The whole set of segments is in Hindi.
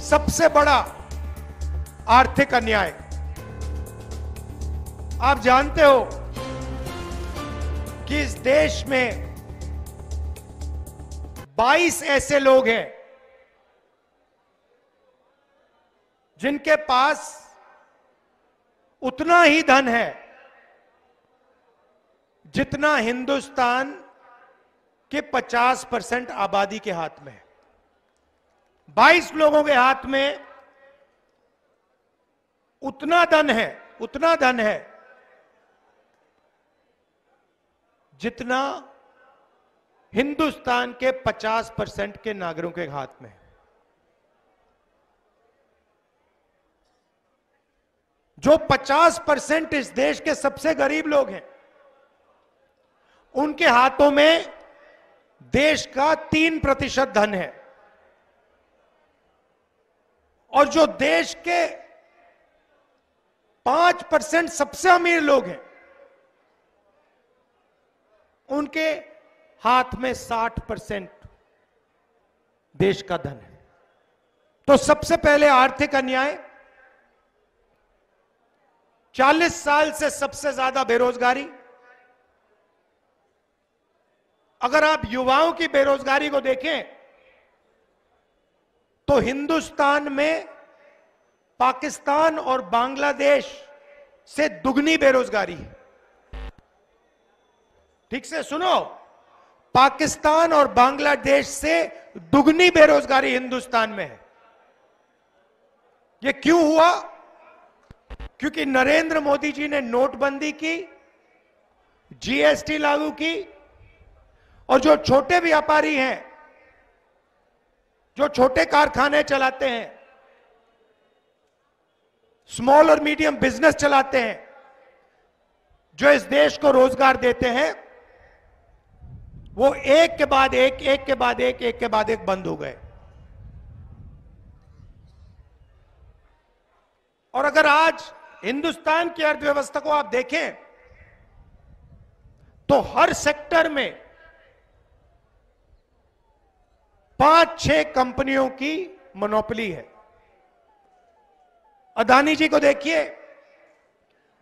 सबसे बड़ा आर्थिक अन्याय। आप जानते हो कि इस देश में 22 ऐसे लोग हैं जिनके पास उतना ही धन है जितना हिंदुस्तान के 50% आबादी के हाथ में है। 22 लोगों के हाथ में उतना धन है जितना हिंदुस्तान के 50% के नागरिकों के हाथ में है। जो 50% इस देश के सबसे गरीब लोग हैं, उनके हाथों में देश का 3% धन है, और जो देश के 5% सबसे अमीर लोग हैं, उनके हाथ में 60% देश का धन है। तो सबसे पहले आर्थिक अन्याय, 40 साल से सबसे ज्यादा बेरोजगारी। अगर आप युवाओं की बेरोजगारी को देखें तो हिंदुस्तान में पाकिस्तान और बांग्लादेश से दुगनी बेरोजगारी है। ठीक से सुनो, पाकिस्तान और बांग्लादेश से दुगनी बेरोजगारी हिंदुस्तान में है। यह क्यों हुआ? क्योंकि नरेंद्र मोदी जी ने नोटबंदी की, जीएसटी लागू की, और जो छोटे व्यापारी हैं, जो छोटे कारखाने चलाते हैं, स्मॉल और मीडियम बिजनेस चलाते हैं, जो इस देश को रोजगार देते हैं, वो एक के बाद एक बंद हो गए। और अगर आज हिंदुस्तान की अर्थव्यवस्था को आप देखें तो हर सेक्टर में 5-6 कंपनियों की मोनोपोली है। अदानी जी को देखिए,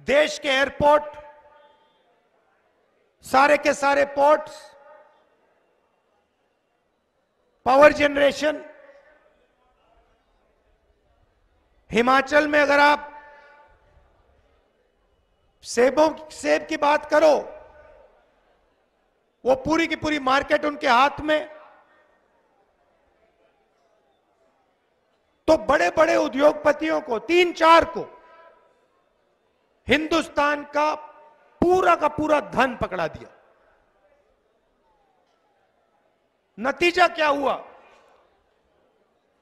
देश के एयरपोर्ट, सारे के सारे पोर्ट्स, पावर जनरेशन। हिमाचल में अगर आप सेब की बात करो, वो पूरी की पूरी मार्केट उनके हाथ में। तो बड़े बड़े उद्योगपतियों को, 3-4 को, हिंदुस्तान का पूरा धन पकड़ा दिया। नतीजा क्या हुआ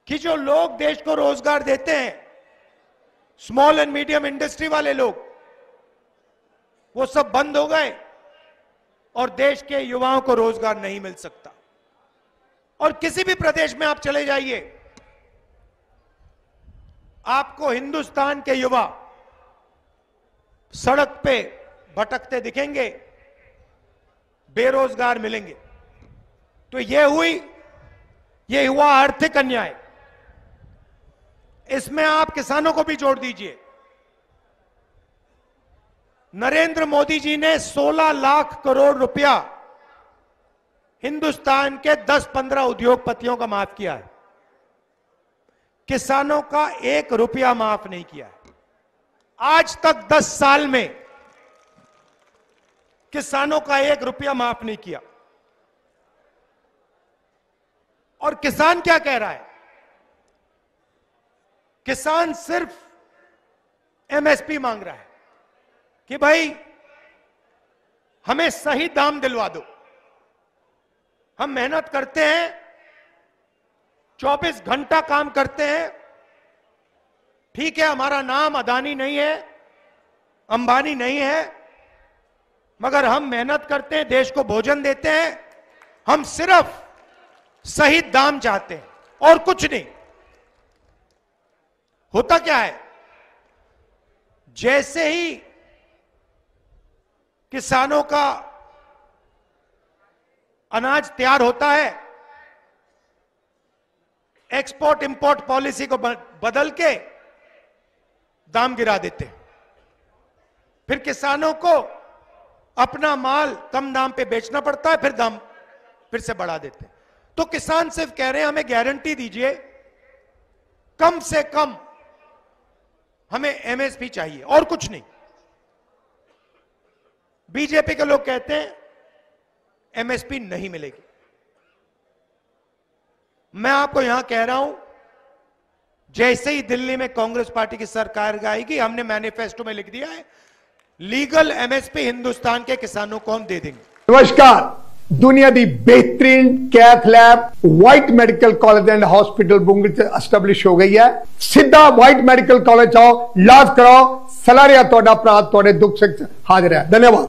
कि जो लोग देश को रोजगार देते हैं, स्मॉल एंड मीडियम इंडस्ट्री वाले लोग, वो सब बंद हो गए और देश के युवाओं को रोजगार नहीं मिल सकता। और किसी भी प्रदेश में आप चले जाइए, आपको हिंदुस्तान के युवा सड़क पे भटकते दिखेंगे, बेरोजगार मिलेंगे। तो ये हुआ आर्थिक अन्याय। इसमें आप किसानों को भी जोड़ दीजिए। नरेंद्र मोदी जी ने 16 लाख करोड़ रुपया हिंदुस्तान के 10-15 उद्योगपतियों का माफ किया है। किसानों का 1 रुपया माफ नहीं किया है। आज तक 10 साल में किसानों का 1 रुपया माफ नहीं किया। और किसान क्या कह रहा है? किसान सिर्फ एमएसपी मांग रहा है कि भाई हमें सही दाम दिलवा दो। हम मेहनत करते हैं, 24 घंटा काम करते हैं, ठीक है, हमारा नाम अदानी नहीं है, अंबानी नहीं है, मगर हम मेहनत करते हैं, देश को भोजन देते हैं, हम सिर्फ सही दाम चाहते हैं और कुछ नहीं। होता क्या है, जैसे ही किसानों का अनाज तैयार होता है, एक्सपोर्ट इंपोर्ट पॉलिसी को बदल के दाम गिरा देते हैं। फिर किसानों को अपना माल कम दाम पे बेचना पड़ता है, फिर दाम फिर से बढ़ा देते हैं। तो किसान सिर्फ कह रहे हैं हमें गारंटी दीजिए, कम से कम हमें एमएसपी चाहिए और कुछ नहीं। बीजेपी के लोग कहते हैं एमएसपी नहीं मिलेगी। मैं आपको यहां कह रहा हूं, जैसे ही दिल्ली में कांग्रेस पार्टी की सरकार आएगी, हमने मैनिफेस्टो में लिख दिया है लीगल एमएसपी हिंदुस्तान के किसानों को हम दे देंगे। नमस्कार, दुनिया दी बेहतरीन cath lab White medical college and hospital बुंगल से एस्टैब्लिश हो गई है। सीधा व्हाइट मेडिकल कॉलेज आओ, इलाज कराओ, सलारिया तोड़ा प्रात तोड़े दुख से हाजिर है। धन्यवाद।